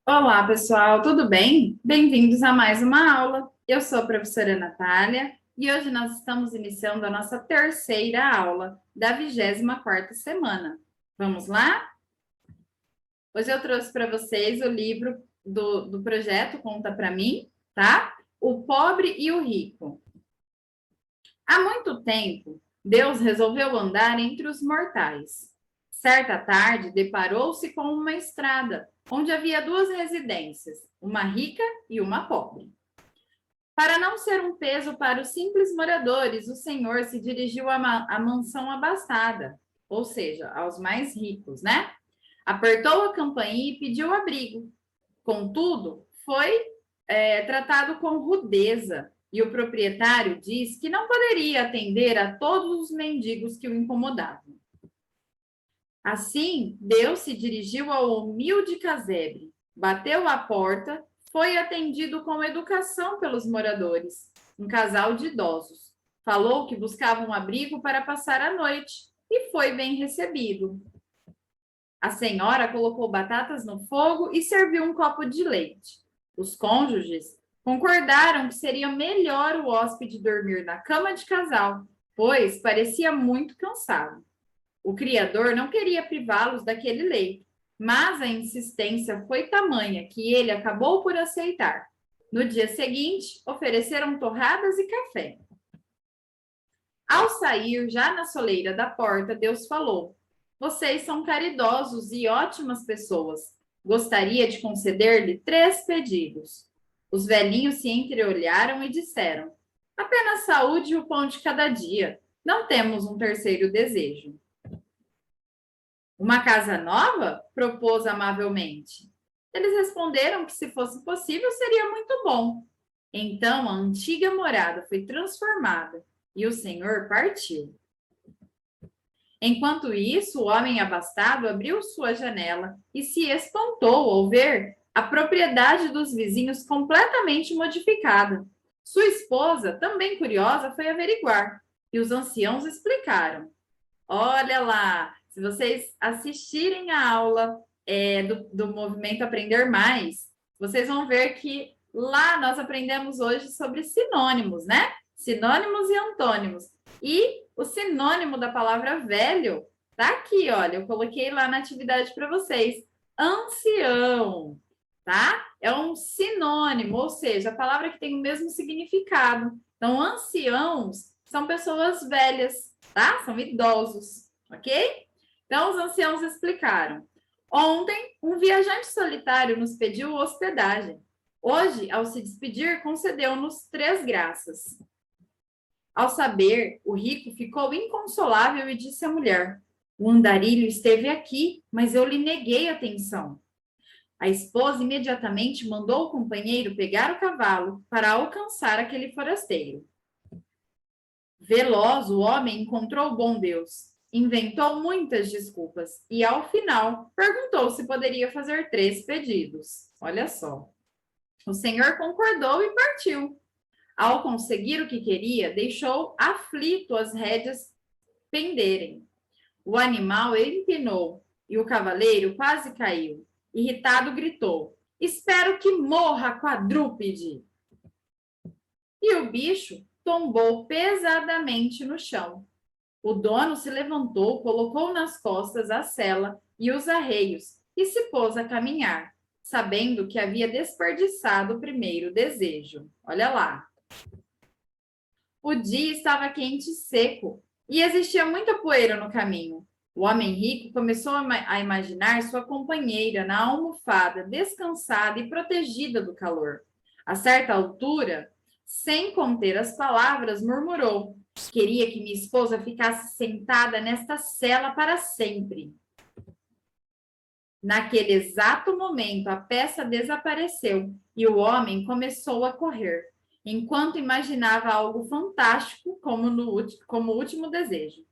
Olá, pessoal, tudo bem? Bem-vindos a mais uma aula. Eu sou a professora Natália e hoje nós estamos iniciando a nossa terceira aula da 24ª semana. Vamos lá? Hoje eu trouxe para vocês o livro do projeto Conta para mim, tá? O Pobre e o Rico. Há muito tempo, Deus resolveu andar entre os mortais. Certa tarde, deparou-se com uma estrada, onde havia duas residências, uma rica e uma pobre. Para não ser um peso para os simples moradores, o Senhor se dirigiu à mansão abastada, ou seja, aos mais ricos, né? Apertou a campainha e pediu abrigo. Contudo, foi tratado com rudeza e o proprietário disse que não poderia atender a todos os mendigos que o incomodavam. Assim, Deus se dirigiu ao humilde casebre, bateu à porta, foi atendido com educação pelos moradores, um casal de idosos. Falou que buscava um abrigo para passar a noite e foi bem recebido. A senhora colocou batatas no fogo e serviu um copo de leite. Os cônjuges concordaram que seria melhor o hóspede dormir na cama de casal, pois parecia muito cansado. O criador não queria privá-los daquele leito, mas a insistência foi tamanha que ele acabou por aceitar. No dia seguinte, ofereceram torradas e café. Ao sair, já na soleira da porta, Deus falou: Vocês são caridosos e ótimas pessoas. Gostaria de conceder-lhe 3 pedidos. Os velhinhos se entreolharam e disseram: Apenas saúde e o pão de cada dia. Não temos um terceiro desejo. Uma casa nova? Propôs amavelmente. Eles responderam que, se fosse possível, seria muito bom. Então a antiga morada foi transformada e o Senhor partiu. Enquanto isso, o homem abastado abriu sua janela e se espantou ao ver a propriedade dos vizinhos completamente modificada. Sua esposa, também curiosa, foi averiguar e os anciãos explicaram. Olha lá, se vocês assistirem a aula do movimento Aprender Mais, vocês vão ver que lá nós aprendemos hoje sobre sinônimos, né? Sinônimos e antônimos. E o sinônimo da palavra velho tá aqui, olha, eu coloquei lá na atividade para vocês. Ancião, tá? É um sinônimo, ou seja, a palavra que tem o mesmo significado. Então, anciãos são pessoas velhas, tá? São idosos, ok? Então, os anciãos explicaram. Ontem, um viajante solitário nos pediu hospedagem. Hoje, ao se despedir, concedeu-nos 3 graças. Ao saber, o rico ficou inconsolável e disse à mulher: O andarilho esteve aqui, mas eu lhe neguei atenção. A esposa imediatamente mandou o companheiro pegar o cavalo para alcançar aquele forasteiro. Veloz, o homem encontrou o bom Deus, inventou muitas desculpas e, ao final, perguntou se poderia fazer 3 pedidos. Olha só. O Senhor concordou e partiu. Ao conseguir o que queria, deixou aflito as rédeas penderem. O animal empinou e o cavaleiro quase caiu. Irritado, gritou: Espero que morra, quadrúpede! E o bicho tombou pesadamente no chão. O dono se levantou, colocou nas costas a sela e os arreios e se pôs a caminhar, sabendo que havia desperdiçado o primeiro desejo. Olha lá. O dia estava quente e seco e existia muita poeira no caminho. O homem rico começou a imaginar sua companheira na almofada, descansada e protegida do calor. A certa altura, sem conter as palavras, murmurou: Queria que minha esposa ficasse sentada nesta cela para sempre. Naquele exato momento, a peça desapareceu e o homem começou a correr, enquanto imaginava algo fantástico como último desejo.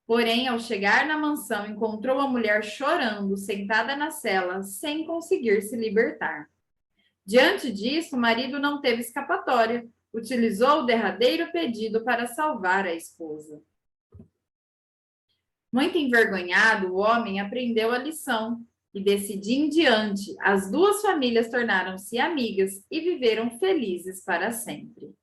Porém, ao chegar na mansão, encontrou a mulher chorando, sentada na cela, sem conseguir se libertar. Diante disso, o marido não teve escapatória, utilizou o derradeiro pedido para salvar a esposa. Muito envergonhado, o homem aprendeu a lição E desse dia em diante, as duas famílias tornaram-se amigas e viveram felizes para sempre.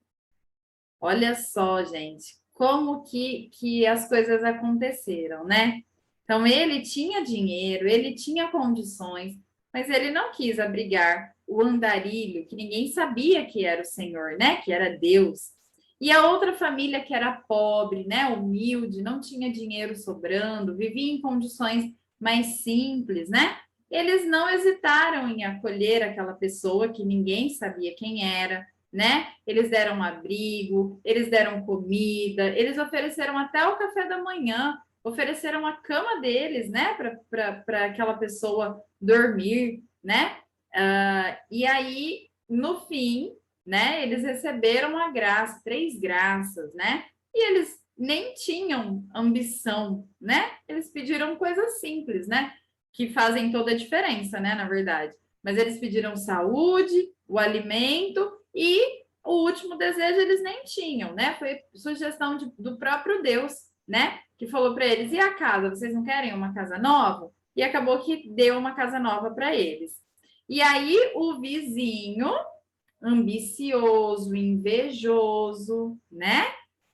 Olha só, gente, como que as coisas aconteceram, né? Então, ele tinha dinheiro, ele tinha condições, mas ele não quis abrigar o andarilho, que ninguém sabia que era o Senhor, né? Que era Deus. E a outra família que era pobre, né? Humilde, não tinha dinheiro sobrando, vivia em condições mais simples, né? Eles não hesitaram em acolher aquela pessoa que ninguém sabia quem era, né? Eles deram abrigo, eles deram comida, eles ofereceram até o café da manhã, ofereceram a cama deles, né? Para aquela pessoa dormir, né? E aí, no fim, né? Eles receberam a graça, 3 graças, né? E eles nem tinham ambição, né? Eles pediram coisas simples, né? Que fazem toda a diferença, né? Na verdade. Mas eles pediram saúde, o alimento e o último desejo eles nem tinham, né? Foi sugestão do próprio Deus, né? Que falou para eles: e a casa? Vocês não querem uma casa nova? E acabou que deu uma casa nova para eles. E aí o vizinho, ambicioso, invejoso, né?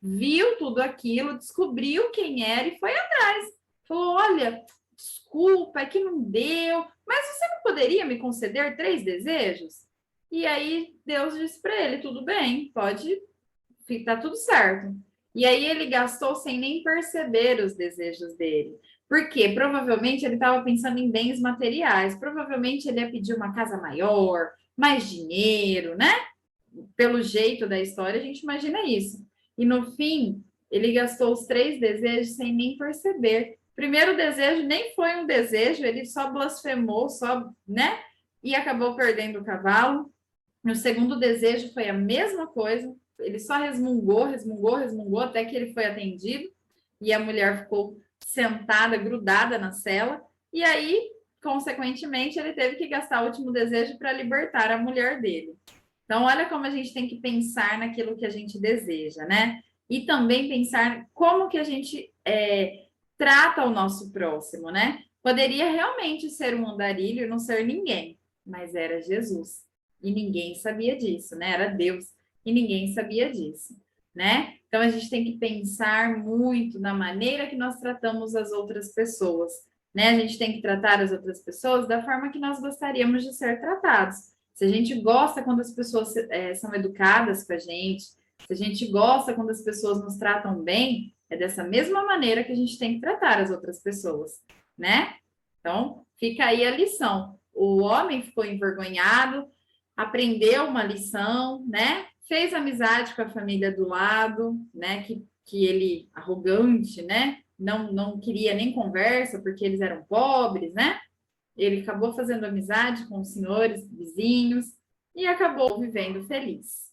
Viu tudo aquilo, descobriu quem era e foi atrás. Falou: olha, desculpa, é que não deu, mas você não poderia me conceder 3 desejos? E aí Deus disse para ele: tudo bem, pode, tá tudo certo. E aí ele gastou sem nem perceber os desejos dele. Porque provavelmente ele estava pensando em bens materiais, provavelmente ele ia pedir uma casa maior, mais dinheiro, né? Pelo jeito da história, a gente imagina isso. E no fim, ele gastou os 3 desejos sem nem perceber. Primeiro desejo nem foi um desejo, ele só blasfemou, só, né? E acabou perdendo o cavalo. No segundo desejo foi a mesma coisa, ele só resmungou, resmungou, resmungou até que ele foi atendido e a mulher ficou sentada, grudada na cela. E aí, consequentemente, ele teve que gastar o último desejo para libertar a mulher dele. Então, olha como a gente tem que pensar naquilo que a gente deseja, né? E também pensar como que a gente trata o nosso próximo, né? Poderia realmente ser um andarilho e não ser ninguém, mas era Jesus. E ninguém sabia disso, né? Era Deus e ninguém sabia disso, né? Então, a gente tem que pensar muito na maneira que nós tratamos as outras pessoas, né? A gente tem que tratar as outras pessoas da forma que nós gostaríamos de ser tratados. Se a gente gosta quando as pessoas são educadas com a gente, se a gente gosta quando as pessoas nos tratam bem, é dessa mesma maneira que a gente tem que tratar as outras pessoas, né? Então, fica aí a lição. O homem ficou envergonhado, aprendeu uma lição, né? Fez amizade com a família do lado, né? Que ele, arrogante, né? Não queria nem conversa porque eles eram pobres, né? Ele acabou fazendo amizade com os senhores vizinhos e acabou vivendo feliz.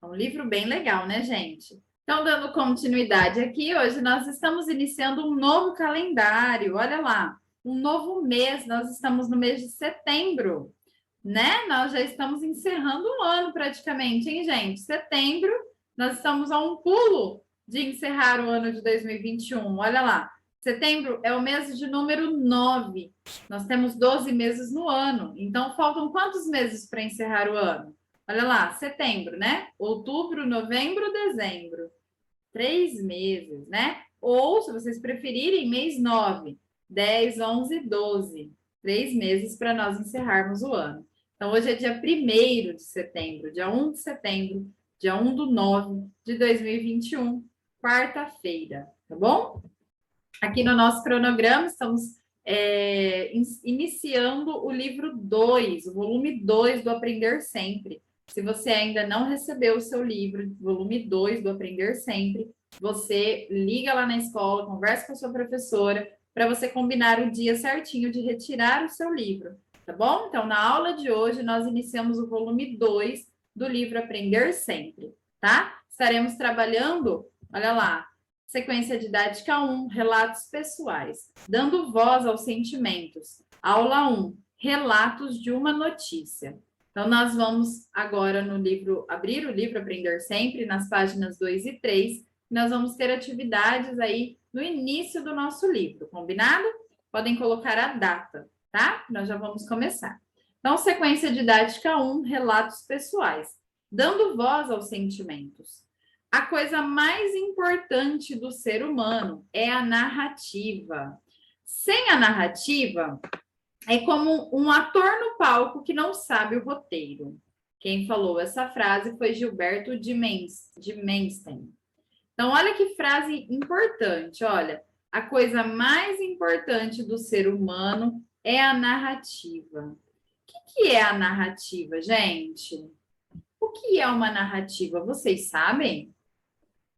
É um livro bem legal, né, gente? Então, dando continuidade aqui, hoje nós estamos iniciando um novo calendário. Olha lá, um novo mês. Nós estamos no mês de setembro, né? Nós já estamos encerrando um ano praticamente, hein, gente? Setembro, nós estamos a um pulo de encerrar o ano de 2021. Olha lá, setembro é o mês de número 9. Nós temos 12 meses no ano. Então, faltam quantos meses para encerrar o ano? Olha lá, setembro, né? Outubro, novembro, dezembro. 3 meses, né? Ou, se vocês preferirem, mês 9, 10, 11, 12. 3 meses para nós encerrarmos o ano. Então, hoje é dia 1º de setembro, dia 1 de setembro, dia 1 do 9 de 2021, quarta-feira, tá bom? Aqui no nosso cronograma, estamos iniciando o livro 2, o volume 2 do Aprender Sempre. Se você ainda não recebeu o seu livro, volume 2 do Aprender Sempre, você liga lá na escola, conversa com a sua professora, para você combinar o dia certinho de retirar o seu livro, tá bom? Então, na aula de hoje, nós iniciamos o volume 2 do livro Aprender Sempre, tá? Estaremos trabalhando, olha lá, sequência didática 1, relatos pessoais, dando voz aos sentimentos. Aula 1, relatos de uma notícia. Então, nós vamos agora no livro, abrir o livro Aprender Sempre, nas páginas 2 e 3. Nós vamos ter atividades aí no início do nosso livro, combinado? Podem colocar a data. tá? Nós já vamos começar. Então, sequência didática 1, relatos pessoais. Dando voz aos sentimentos. A coisa mais importante do ser humano é a narrativa. Sem a narrativa, é como um ator no palco que não sabe o roteiro. Quem falou essa frase foi Gilberto de Menstein. Então, olha que frase importante. Olha, a coisa mais importante do ser humano é a narrativa. O que é a narrativa, gente? O que é uma narrativa? Vocês sabem?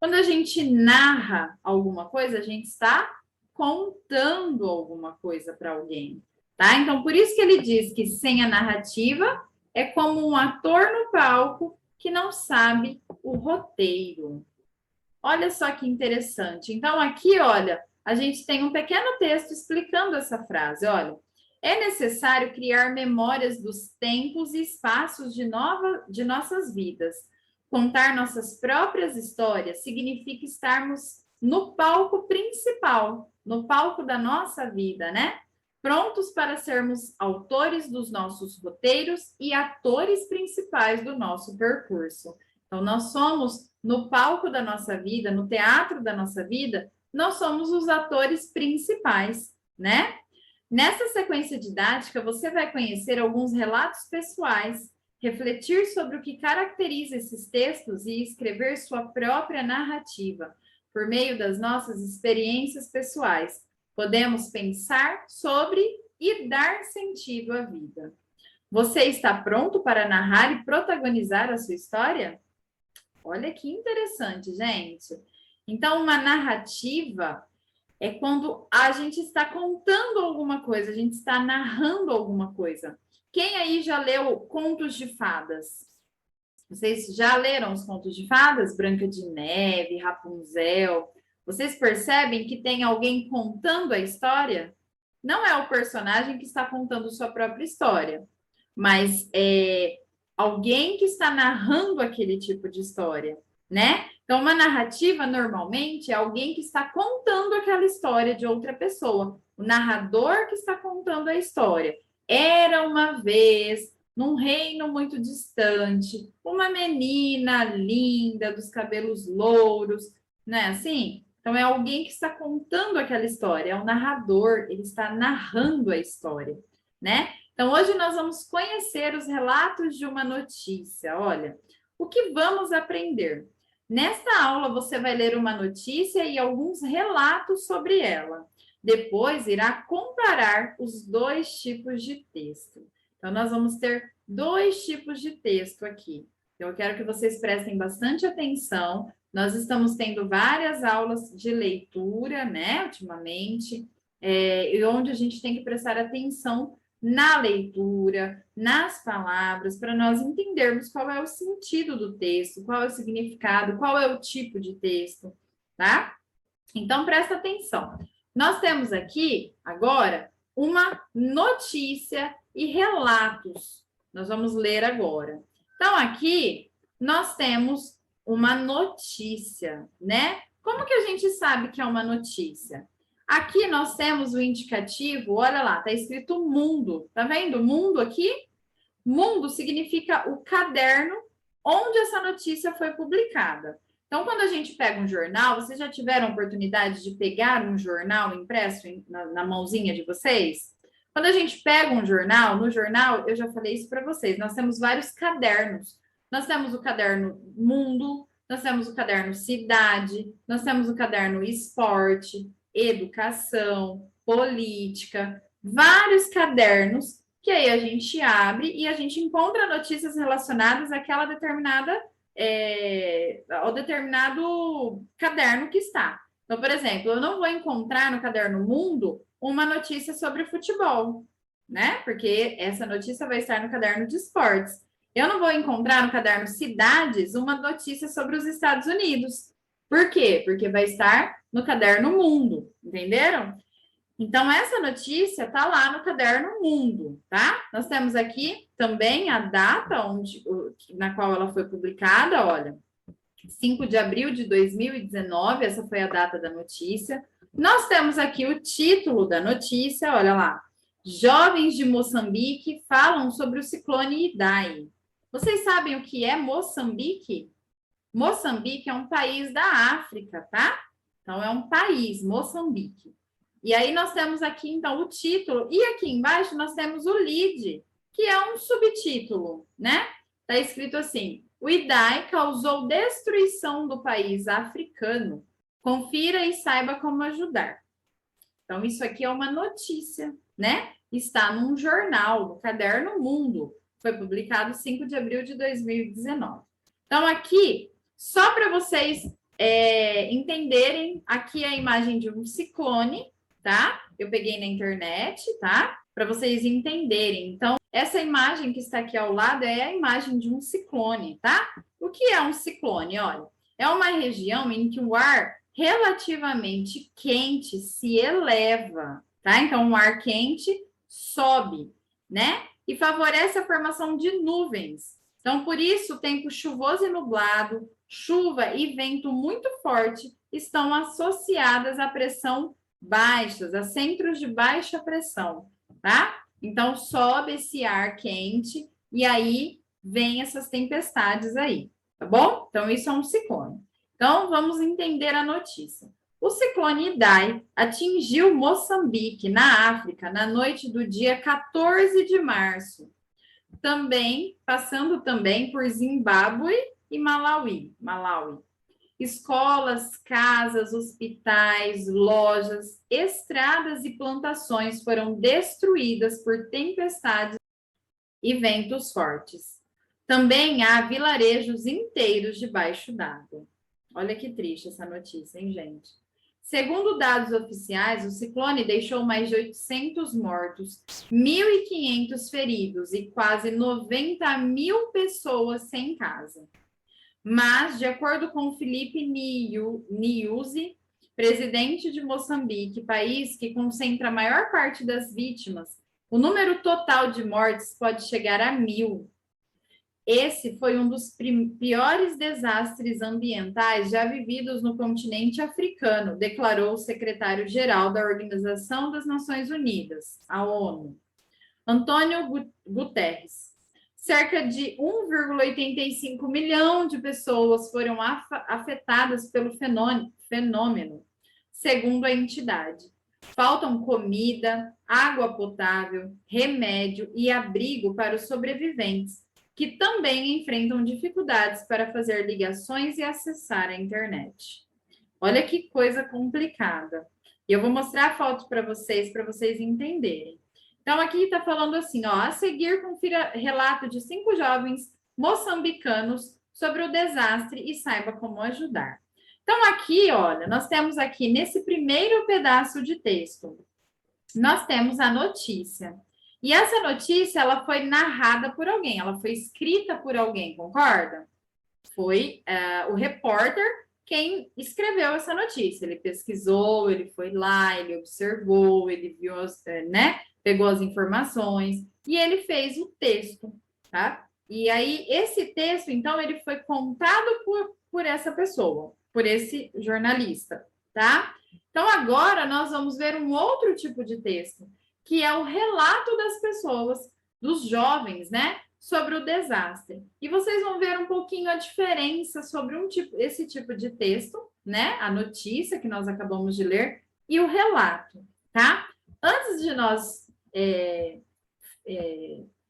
Quando a gente narra alguma coisa, a gente está contando alguma coisa para alguém, tá? Então, por isso que ele diz que sem a narrativa é como um ator no palco que não sabe o roteiro. Olha só que interessante. Então, aqui, olha, a gente tem um pequeno texto explicando essa frase. Olha, é necessário criar memórias dos tempos e espaços de nossas vidas. Contar nossas próprias histórias significa estarmos no palco principal, no palco da nossa vida, né? Prontos para sermos autores dos nossos roteiros e atores principais do nosso percurso. Então, nós somos no palco da nossa vida, no teatro da nossa vida, nós somos os atores principais, né? Nessa sequência didática, você vai conhecer alguns relatos pessoais, refletir sobre o que caracteriza esses textos e escrever sua própria narrativa. Por meio das nossas experiências pessoais, podemos pensar sobre e dar sentido à vida. Você está pronto para narrar e protagonizar a sua história? Olha que interessante, gente. Então, uma narrativa é quando a gente está contando alguma coisa, a gente está narrando alguma coisa. Quem aí já leu contos de fadas? Vocês já leram os contos de fadas? Branca de Neve, Rapunzel. Vocês percebem que tem alguém contando a história? Não é o personagem que está contando sua própria história, mas é alguém que está narrando aquele tipo de história, né? Então, uma narrativa, normalmente, é alguém que está contando aquela história de outra pessoa. O narrador que está contando a história. Era uma vez, num reino muito distante, uma menina linda, dos cabelos louros, não é assim? Então, é alguém que está contando aquela história, é o narrador, ele está narrando a história, né? Então, hoje nós vamos conhecer os relatos de uma notícia. Olha, o que vamos aprender? Nesta aula, você vai ler uma notícia e alguns relatos sobre ela. Depois, irá comparar os dois tipos de texto. Então, nós vamos ter dois tipos de texto aqui. Então, eu quero que vocês prestem bastante atenção. Nós estamos tendo várias aulas de leitura, né, ultimamente, e onde a gente tem que prestar atenção na leitura, nas palavras, para nós entendermos qual é o sentido do texto, qual é o significado, qual é o tipo de texto, tá? Então, presta atenção. Nós temos aqui, agora, uma notícia e relatos. Nós vamos ler agora. Então, aqui, nós temos uma notícia, né? Como que a gente sabe que é uma notícia? Aqui nós temos o indicativo, olha lá, tá escrito mundo. Tá vendo? Mundo aqui? Mundo significa o caderno onde essa notícia foi publicada. Então, quando a gente pega um jornal, vocês já tiveram a oportunidade de pegar um jornal impresso na mãozinha de vocês? Quando a gente pega um jornal, no jornal, eu já falei isso para vocês, nós temos vários cadernos. Nós temos o caderno Mundo, nós temos o caderno Cidade, nós temos o caderno Esporte, Educação, Política, vários cadernos que aí a gente abre e a gente encontra notícias relacionadas àquela determinada, ao determinado caderno que está. Então, por exemplo, eu não vou encontrar no caderno Mundo uma notícia sobre futebol, né? Porque essa notícia vai estar no caderno de esportes. Eu não vou encontrar no caderno Cidades uma notícia sobre os Estados Unidos. Por quê? Porque vai estar no caderno Mundo, entenderam? Então, essa notícia está lá no caderno Mundo, tá? Nós temos aqui também a data na qual ela foi publicada, olha, 5 de abril de 2019, essa foi a data da notícia. Nós temos aqui o título da notícia, olha lá, Jovens de Moçambique falam sobre o ciclone Idai. Vocês sabem o que é Moçambique? Moçambique é um país da África, tá? Então, é um país, Moçambique. E aí nós temos aqui, então, o título. E aqui embaixo nós temos o lead, que é um subtítulo, né? Está escrito assim: o Idai causou destruição do país africano. Confira e saiba como ajudar. Então, isso aqui é uma notícia, né? Está num jornal, no Caderno Mundo. Foi publicado 5 de abril de 2019. Então, aqui, só para vocês entenderem, aqui é a imagem de um ciclone, tá? Eu peguei na internet, tá? Para vocês entenderem. Então, essa imagem que está aqui ao lado é a imagem de um ciclone, tá? O que é um ciclone? Olha, é uma região em que o ar relativamente quente se eleva, tá? Então, o ar quente sobe, né? E favorece a formação de nuvens. Então, por isso, o tempo chuvoso e nublado, chuva e vento muito forte estão associadas à pressão baixas, a centros de baixa pressão, tá? Então, sobe esse ar quente e aí vem essas tempestades aí, tá bom? Então, isso é um ciclone. Então, vamos entender a notícia. O ciclone Idai atingiu Moçambique, na África, na noite do dia 14 de março. Também, passando também por Zimbábue e Malawi. Escolas, casas, hospitais, lojas, estradas e plantações foram destruídas por tempestades e ventos fortes. Também há vilarejos inteiros debaixo d'água. Olha que triste essa notícia, hein, gente? Segundo dados oficiais, o ciclone deixou mais de 800 mortos, 1.500 feridos e quase 90 mil pessoas sem casa. Mas, de acordo com Felipe Nyusi, presidente de Moçambique, país que concentra a maior parte das vítimas, o número total de mortes pode chegar a 1.000. Esse foi um dos piores desastres ambientais já vividos no continente africano, declarou o secretário-geral da Organização das Nações Unidas, a ONU, Antônio Guterres. Cerca de 1,85 milhão de pessoas foram afetadas pelo fenômeno, segundo a entidade. Faltam comida, água potável, remédio e abrigo para os sobreviventes, que também enfrentam dificuldades para fazer ligações e acessar a internet. Olha que coisa complicada. E eu vou mostrar a foto para vocês entenderem. Então, aqui está falando assim, ó, a seguir confira relato de 5 jovens moçambicanos sobre o desastre e saiba como ajudar. Então, aqui, olha, nós temos aqui nesse primeiro pedaço de texto, nós temos a notícia. E essa notícia, ela foi narrada por alguém, ela foi escrita por alguém, concorda? Foi o repórter quem escreveu essa notícia. Ele pesquisou, ele foi lá, ele observou, ele viu, né? Pegou as informações e ele fez o texto, tá? E aí, esse texto, então, ele foi contado por essa pessoa, por esse jornalista, tá? Então, agora nós vamos ver um outro tipo de texto, que é o relato das pessoas, dos jovens, né? Sobre o desastre. E vocês vão ver um pouquinho a diferença sobre esse tipo de texto, né? A notícia que nós acabamos de ler e o relato, tá? Antes de nós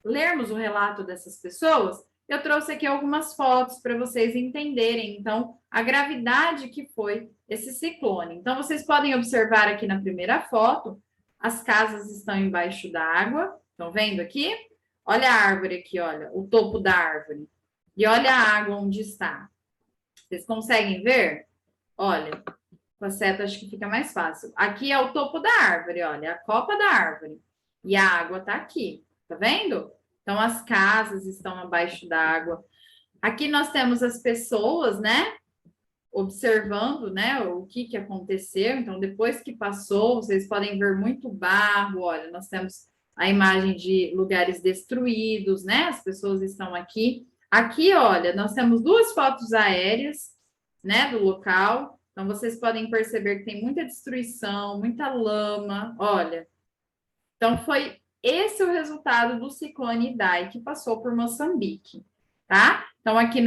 lermos o relato dessas pessoas, eu trouxe aqui algumas fotos para vocês entenderem, então, a gravidade que foi esse ciclone. Então, vocês podem observar aqui na primeira foto, as casas estão embaixo d'água, estão vendo aqui? Olha a árvore aqui, olha, o topo da árvore. E olha a água onde está. Vocês conseguem ver? Olha, com a seta acho que fica mais fácil. Aqui é o topo da árvore, olha, a copa da árvore. E a água está aqui, tá vendo? Então, as casas estão abaixo d'água. Aqui nós temos as pessoas, né? Observando, né, o que aconteceu. Então, depois que passou, vocês podem ver muito barro. Olha, nós temos a imagem de lugares destruídos, né? As pessoas estão aqui. Aqui, olha, nós temos 2 fotos aéreas, né, do local. Então, vocês podem perceber que tem muita destruição, muita lama. Olha, então foi esse é o resultado do ciclone Idai que passou por Moçambique, tá? Então, aqui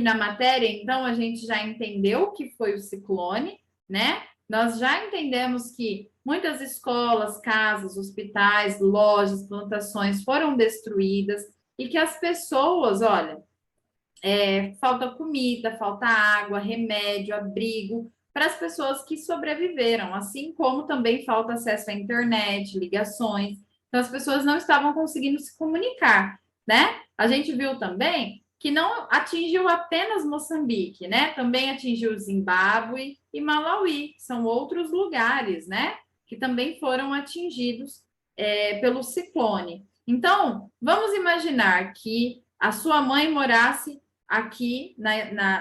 na matéria, então, a gente já entendeu o que foi o ciclone, né? Nós já entendemos que muitas escolas, casas, hospitais, lojas, plantações foram destruídas e que as pessoas, olha, falta comida, falta água, remédio, abrigo para as pessoas que sobreviveram, assim como também falta acesso à internet, ligações. Então, as pessoas não estavam conseguindo se comunicar, né? A gente viu também que não atingiu apenas Moçambique, né? Também atingiu Zimbábue e Malawi, que são outros lugares, né? Que também foram atingidos pelo ciclone. Então, vamos imaginar que a sua mãe morasse aqui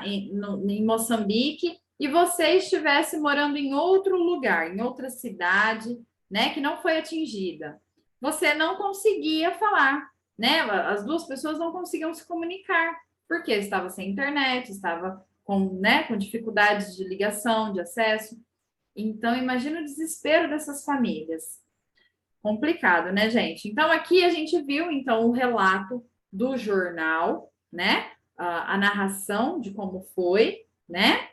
em Moçambique e você estivesse morando em outro lugar, em outra cidade, né, que não foi atingida. Você não conseguia falar, né? As duas pessoas não conseguiam se comunicar, porque estava sem internet, estava com dificuldades de ligação, de acesso. Então, imagina o desespero dessas famílias. Complicado, né, gente? Então, aqui a gente viu, então, o relato do jornal, né? A narração de como foi, né?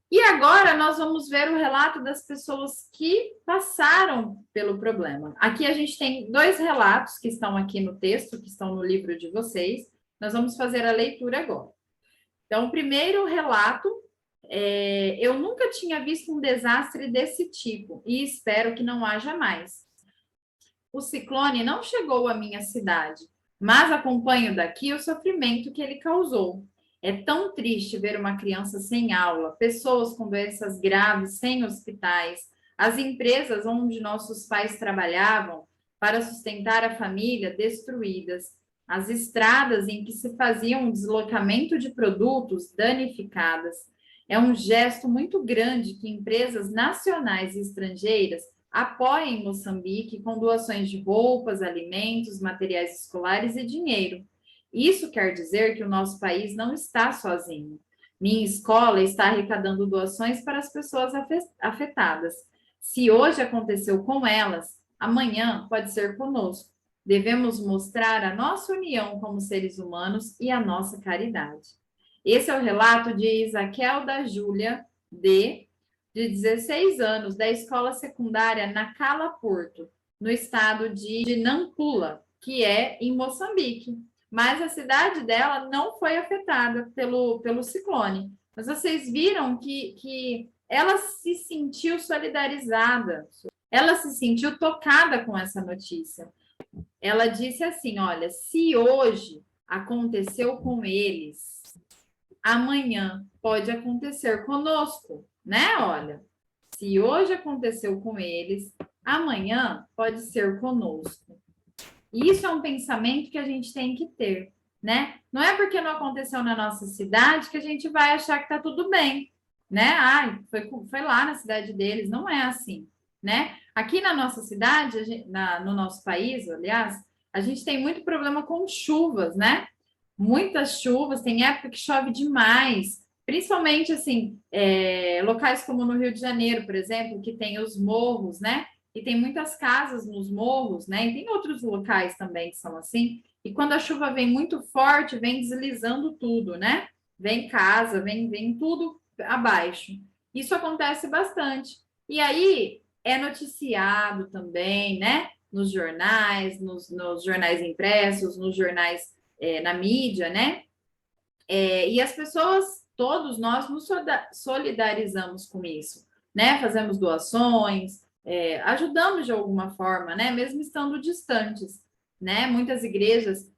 E agora nós vamos ver o relato das pessoas que passaram pelo problema. Aqui a gente tem dois relatos que estão aqui no texto, que estão no livro de vocês. Nós vamos fazer a leitura agora. Então, o primeiro relato eu nunca tinha visto um desastre desse tipo e espero que não haja mais. O ciclone não chegou à minha cidade, mas acompanho daqui o sofrimento que ele causou. É tão triste ver uma criança sem aula, pessoas com doenças graves sem hospitais, as empresas onde nossos pais trabalhavam para sustentar a família destruídas, as estradas em que se fazia um deslocamento de produtos danificadas. É um gesto muito grande que empresas nacionais e estrangeiras apoiem Moçambique com doações de roupas, alimentos, materiais escolares e dinheiro. Isso quer dizer que o nosso país não está sozinho. Minha escola está arrecadando doações para as pessoas afetadas. Se hoje aconteceu com elas, amanhã pode ser conosco. Devemos mostrar a nossa união como seres humanos e a nossa caridade. Esse é o relato de Isaquel da Júlia, de 16 anos, da escola secundária Nacala Porto, no estado de Nampula, que é em Moçambique. Mas a cidade dela não foi afetada pelo ciclone. Mas vocês viram que ela se sentiu solidarizada, ela se sentiu tocada com essa notícia. Ela disse assim: olha, se hoje aconteceu com eles, amanhã pode acontecer conosco, né? Olha, se hoje aconteceu com eles, amanhã pode ser conosco. Isso é um pensamento que a gente tem que ter, né? Não é porque não aconteceu na nossa cidade que a gente vai achar que tá tudo bem, né? Ai, foi lá na cidade deles, não é assim, né? Aqui na nossa cidade, no nosso país, aliás, a gente tem muito problema com chuvas, né? Muitas chuvas, tem época que chove demais, principalmente assim, locais como no Rio de Janeiro, por exemplo, que tem os morros, né? E tem muitas casas nos morros, né? E tem outros locais também que são assim. E quando a chuva vem muito forte, vem deslizando tudo, né? Vem casa, vem tudo abaixo. Isso acontece bastante. E aí é noticiado também, né? Nos jornais, nos jornais impressos, nos jornais na mídia, né? E as pessoas, todos nós, nos solidarizamos com isso, né? Fazemos doações, ajudamos de alguma forma, né? Mesmo estando distantes, né? Muitas igrejas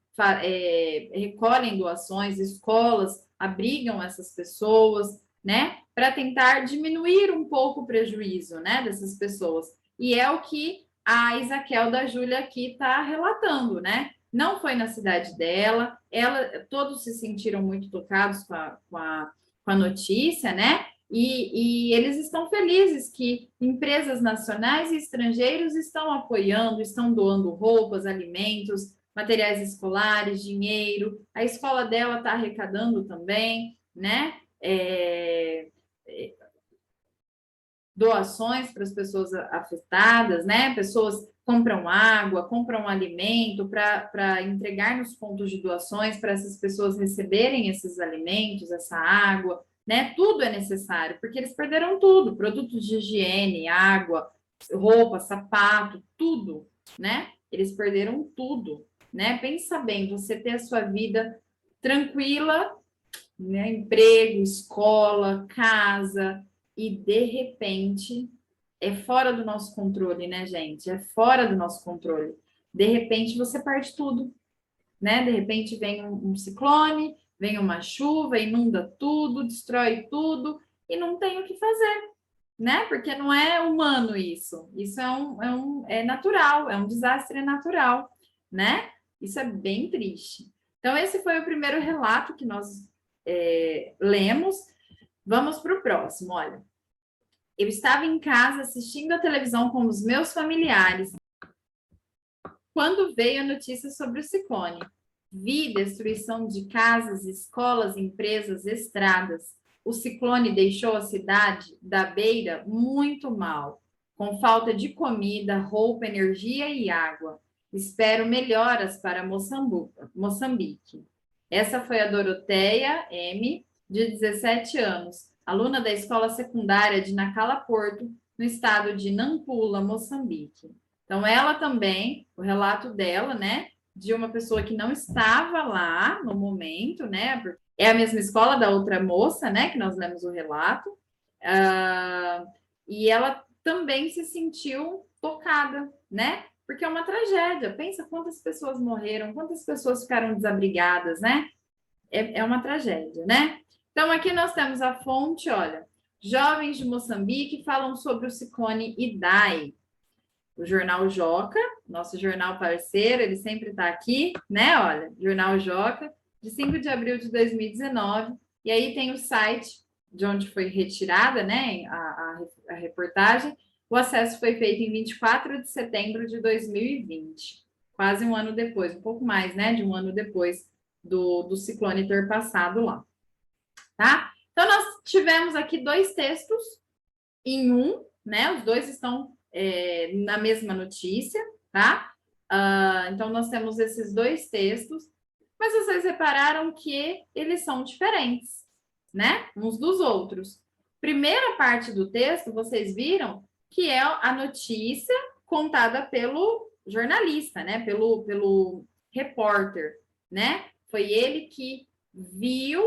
recolhem doações, escolas abrigam essas pessoas, né? Para tentar diminuir um pouco o prejuízo, né? Dessas pessoas. E é o que a Isaquel da Júlia aqui está relatando, né? Não foi na cidade dela, todos se sentiram muito tocados com a notícia, né? E eles estão felizes que empresas nacionais e estrangeiros estão apoiando, estão doando roupas, alimentos, materiais escolares, dinheiro. A escola dela está arrecadando também, né? doações para as pessoas afetadas, né? Pessoas compram água, compram alimento para entregar nos pontos de doações para essas pessoas receberem esses alimentos, essa água, né? Tudo é necessário, porque eles perderam tudo, produtos de higiene, água, roupa, sapato, tudo, né? Eles perderam tudo, né? Pensa bem, você ter a sua vida tranquila, né? Emprego, escola, casa, e de repente é fora do nosso controle, né, gente? É fora do nosso controle. De repente você perde tudo, né? De repente vem um ciclone, vem uma chuva, inunda tudo, destrói tudo e não tem o que fazer, né? Porque não é humano isso. Isso é natural, é um desastre natural, né? Isso é bem triste. Então, esse foi o primeiro relato que nós lemos. Vamos para o próximo. Olha, eu estava em casa assistindo a televisão com os meus familiares quando veio a notícia sobre o ciclone. Vi destruição de casas, escolas, empresas, estradas. O ciclone deixou a cidade da Beira muito mal, com falta de comida, roupa, energia e água. Espero melhoras para Moçambique. Essa foi a Doroteia M., de 17 anos, aluna da escola secundária de Nacala Porto, no estado de Nampula, Moçambique. Então, ela também, o relato dela, né, de uma pessoa que não estava lá no momento, né, é a mesma escola da outra moça, né, que nós lemos o relato, e ela também se sentiu tocada, né, porque é uma tragédia. Pensa quantas pessoas morreram, quantas pessoas ficaram desabrigadas, né? É uma tragédia, né? Então, aqui nós temos a fonte, olha, jovens de Moçambique falam sobre o ciclone Idai. O Jornal Joca, nosso jornal parceiro, ele sempre está aqui, né? Olha, Jornal Joca, de 5 de abril de 2019. E aí tem o site de onde foi retirada, né, a reportagem. O acesso foi feito em 24 de setembro de 2020, quase um ano depois, um pouco mais, né, de um ano depois do ciclone ter passado lá, tá? Então, nós tivemos aqui dois textos em um, né? Os dois estão na mesma notícia, tá? Então, nós temos esses dois textos, mas vocês repararam que eles são diferentes, né? Uns dos outros. Primeira parte do texto, vocês viram que é a notícia contada pelo jornalista, né? Pelo repórter, né? Foi ele que viu,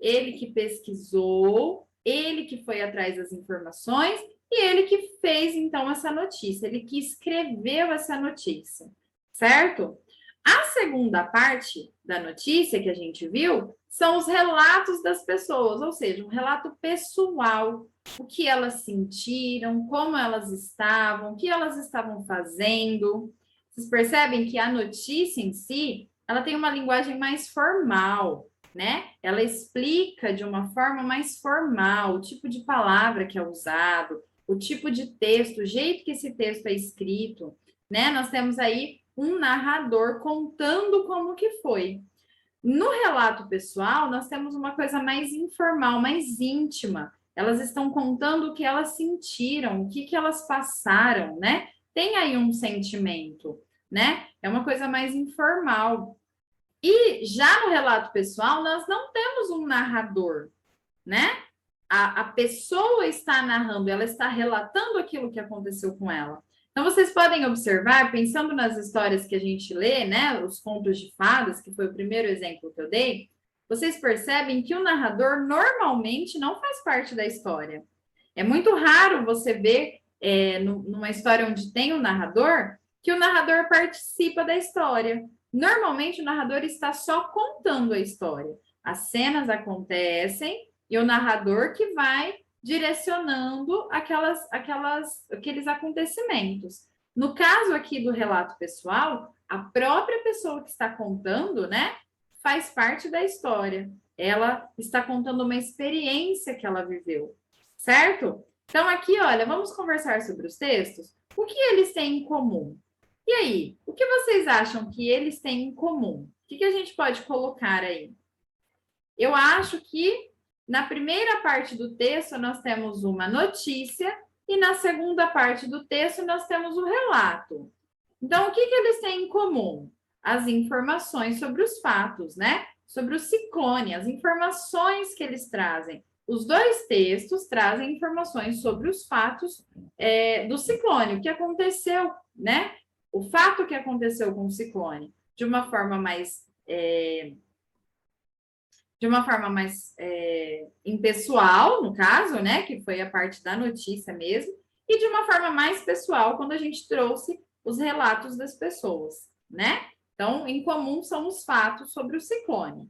ele que pesquisou, ele que foi atrás das informações e ele que fez, então, essa notícia, ele que escreveu essa notícia, certo? A segunda parte da notícia que a gente viu são os relatos das pessoas, ou seja, um relato pessoal, o que elas sentiram, como elas estavam, o que elas estavam fazendo. Vocês percebem que a notícia em si, ela tem uma linguagem mais formal, né? Ela explica de uma forma mais formal o tipo de palavra que é usado, o tipo de texto, o jeito que esse texto é escrito, né? Nós temos aí um narrador contando como que foi. No relato pessoal, nós temos uma coisa mais informal, mais íntima. Elas estão contando o que elas sentiram, o que elas passaram, né? Tem aí um sentimento, né? É uma coisa mais informal. E já no relato pessoal, nós não temos um narrador, né? A pessoa está narrando, ela está relatando aquilo que aconteceu com ela. Então, vocês podem observar, pensando nas histórias que a gente lê, né? Os contos de fadas, que foi o primeiro exemplo que eu dei, vocês percebem que o narrador normalmente não faz parte da história. É muito raro você ver numa história onde tem um narrador, que o narrador participa da história. Normalmente, o narrador está só contando a história. As cenas acontecem e o narrador que vai direcionando aqueles acontecimentos. No caso aqui do relato pessoal, a própria pessoa que está contando, né, faz parte da história. Ela está contando uma experiência que ela viveu, certo? Então, aqui, olha, vamos conversar sobre os textos. O que eles têm em comum? E aí, o que vocês acham que eles têm em comum? O que a gente pode colocar aí? Eu acho que na primeira parte do texto nós temos uma notícia E na segunda parte do texto, nós temos o relato. Então, o que eles têm em comum? As informações sobre os fatos, né? Sobre o ciclone, as informações que eles trazem. Os dois textos trazem informações sobre os fatos do ciclone, o que aconteceu, né? O fato que aconteceu com o ciclone, de uma forma mais impessoal, no caso, né? Que foi a parte da notícia mesmo, e de uma forma mais pessoal, quando a gente trouxe os relatos das pessoas, né? Então, em comum são os fatos sobre o ciclone.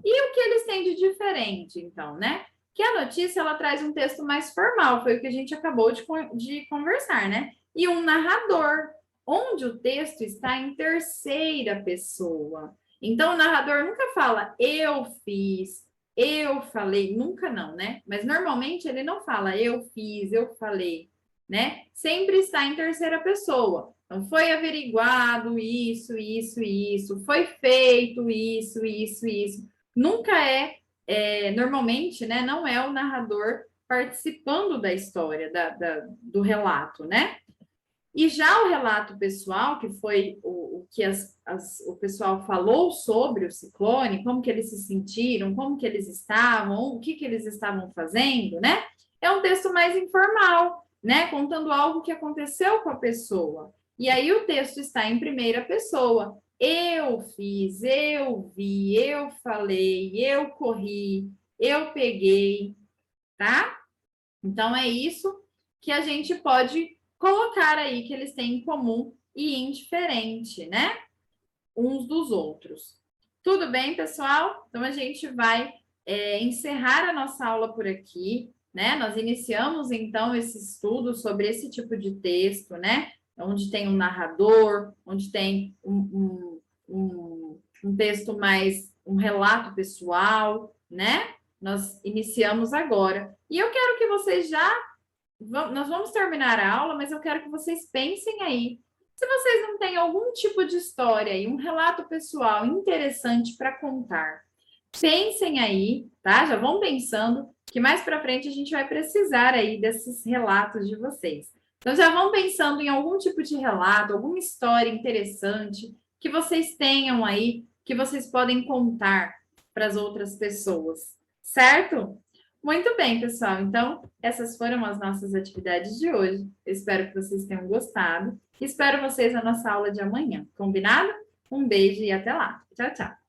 E o que eles têm de diferente, então, né? Que a notícia ela traz um texto mais formal, foi o que a gente acabou de conversar, né? E um narrador, onde o texto está em terceira pessoa. Então, o narrador nunca fala eu fiz, eu falei, nunca não, né? Mas normalmente ele não fala eu fiz, eu falei, né? Sempre está em terceira pessoa. Então, foi averiguado isso, foi feito isso. Nunca normalmente, né? Não é o narrador participando da história, do relato, né? E já o relato pessoal, que foi o que o pessoal falou sobre o ciclone, como que eles se sentiram, como que eles estavam, o que eles estavam fazendo, né? É um texto mais informal, né? Contando algo que aconteceu com a pessoa. E aí o texto está em primeira pessoa. Eu fiz, eu vi, eu falei, eu corri, eu peguei, tá? Então é isso que a gente pode colocar aí que eles têm em comum e indiferente, né? Uns dos outros. Tudo bem, pessoal? Então a gente vai encerrar a nossa aula por aqui, né? Nós iniciamos então esse estudo sobre esse tipo de texto, né? Onde tem um narrador, onde tem um texto mais um relato pessoal, né? Nós iniciamos agora. E eu quero que vocês nós vamos terminar a aula, mas eu quero que vocês pensem aí. Se vocês não têm algum tipo de história e um relato pessoal interessante para contar, pensem aí, tá? Já vão pensando que mais para frente a gente vai precisar aí desses relatos de vocês. Então já vão pensando em algum tipo de relato, alguma história interessante que vocês tenham aí, que vocês podem contar para as outras pessoas, certo? Muito bem, pessoal. Então, essas foram as nossas atividades de hoje. Eu espero que vocês tenham gostado. Espero vocês na nossa aula de amanhã. Combinado? Um beijo e até lá. Tchau, tchau.